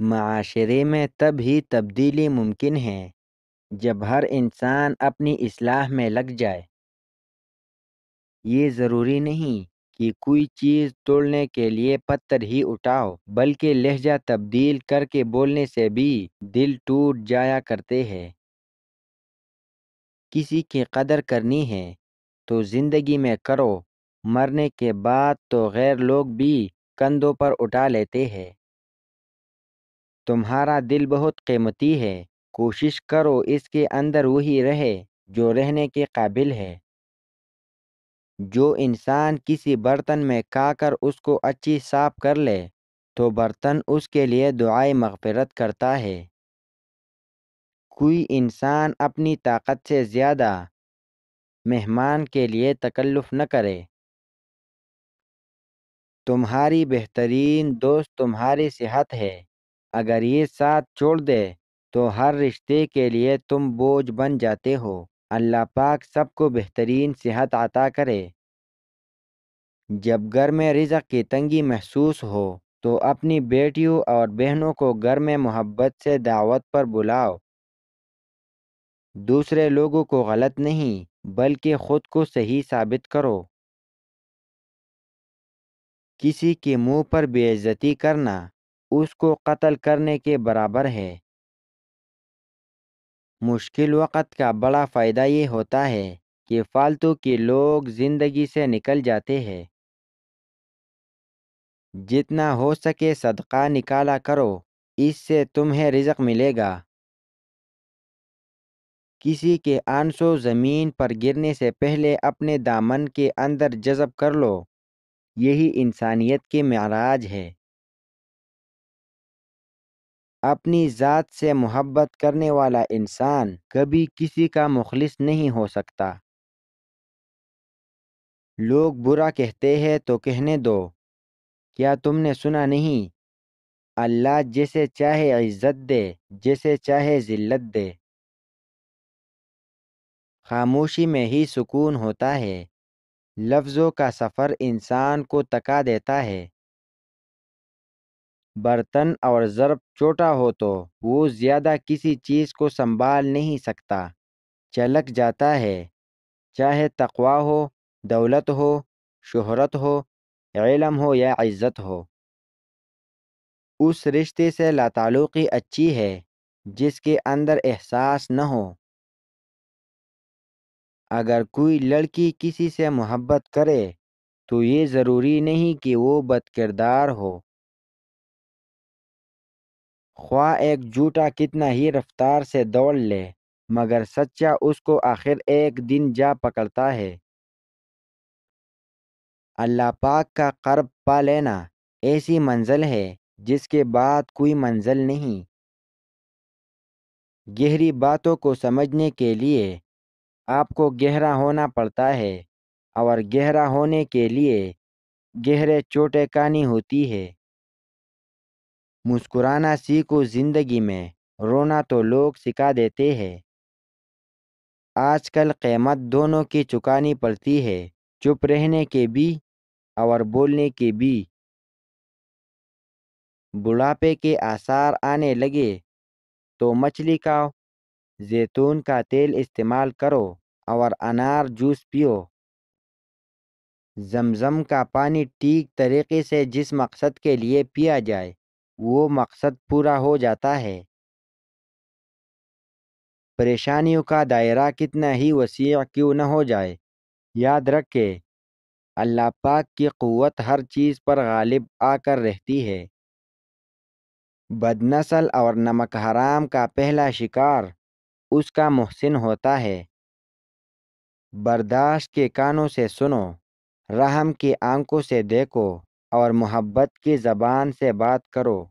معاشرے میں تب ہی تبدیلی ممکن ہے جب ہر انسان اپنی اصلاح میں لگ جائے۔ یہ ضروری نہیں کہ کوئی چیز توڑنے کے لیے پتھر ہی اٹھاؤ، بلکہ لہجہ تبدیل کر کے بولنے سے بھی دل ٹوٹ جایا کرتے ہیں۔ کسی کی قدر کرنی ہے تو زندگی میں کرو، مرنے کے بعد تو غیر لوگ بھی کندھوں پر اٹھا لیتے ہیں۔ تمہارا دل بہت قیمتی ہے، کوشش کرو اس کے اندر وہی رہے جو رہنے کے قابل ہے۔ جو انسان کسی برتن میں کھا کر اس کو اچھی صاف کر لے تو برتن اس کے لیے دعائے مغفرت کرتا ہے۔ کوئی انسان اپنی طاقت سے زیادہ مہمان کے لیے تکلف نہ کرے۔ تمہاری بہترین دوست تمہاری صحت ہے، اگر یہ ساتھ چھوڑ دے تو ہر رشتے کے لیے تم بوجھ بن جاتے ہو۔ اللہ پاک سب کو بہترین صحت عطا کرے۔ جب گھر میں رزق کی تنگی محسوس ہو تو اپنی بیٹیوں اور بہنوں کو گھر میں محبت سے دعوت پر بلاؤ۔ دوسرے لوگوں کو غلط نہیں بلکہ خود کو صحیح ثابت کرو۔ کسی کے منہ پر بے عزتی کرنا اس کو قتل کرنے کے برابر ہے۔ مشکل وقت کا بڑا فائدہ یہ ہوتا ہے کہ فالتو کے لوگ زندگی سے نکل جاتے ہیں۔ جتنا ہو سکے صدقہ نکالا کرو، اس سے تمہیں رزق ملے گا۔ کسی کے آنسو زمین پر گرنے سے پہلے اپنے دامن کے اندر جذب کر لو، یہی انسانیت کی معراج ہے۔ اپنی ذات سے محبت کرنے والا انسان کبھی کسی کا مخلص نہیں ہو سکتا۔ لوگ برا کہتے ہیں تو کہنے دو، کیا تم نے سنا نہیں؟ اللہ جسے چاہے عزت دے، جسے چاہے ذلت دے۔ خاموشی میں ہی سکون ہوتا ہے۔ لفظوں کا سفر انسان کو تکا دیتا ہے۔ برتن اور ظرف چھوٹا ہو تو وہ زیادہ کسی چیز کو سنبھال نہیں سکتا، چلک جاتا ہے۔ چاہے تقویٰ ہو، دولت ہو، شہرت ہو، علم ہو یا عزت ہو۔ اس رشتے سے لاتعلقی اچھی ہے جس کے اندر احساس نہ ہو۔ اگر کوئی لڑکی کسی سے محبت کرے تو یہ ضروری نہیں کہ وہ بد کردار ہو۔ خواہ ایک جھوٹا کتنا ہی رفتار سے دوڑ لے، مگر سچا اس کو آخر ایک دن جا پکڑتا ہے۔ اللہ پاک کا قرب پا لینا ایسی منزل ہے جس کے بعد کوئی منزل نہیں۔ گہری باتوں کو سمجھنے کے لیے آپ کو گہرا ہونا پڑتا ہے، اور گہرا ہونے کے لیے گہرے چوٹیں کہانی ہوتی ہے۔ مسکرانا سیکھو زندگی میں، رونا تو لوگ سکھا دیتے ہیں۔ آج کل قیمت دونوں کی چکانی پڑتی ہے، چپ رہنے کے بھی اور بولنے کے بھی۔ بڑھاپے کے آثار آنے لگے تو مچھلی کھاؤ، زیتون کا تیل استعمال کرو اور انار جوس پیو۔ زمزم کا پانی ٹھیک طریقے سے جس مقصد کے لیے پیا جائے وہ مقصد پورا ہو جاتا ہے۔ پریشانیوں کا دائرہ کتنا ہی وسیع کیوں نہ ہو جائے، یاد رکھے اللہ پاک کی قوت ہر چیز پر غالب آ کر رہتی ہے۔ بد نسل اور نمک حرام کا پہلا شکار اس کا محسن ہوتا ہے۔ برداشت کے کانوں سے سنو، رحم کی آنکھوں سے دیکھو اور محبت کی زبان سے بات کرو۔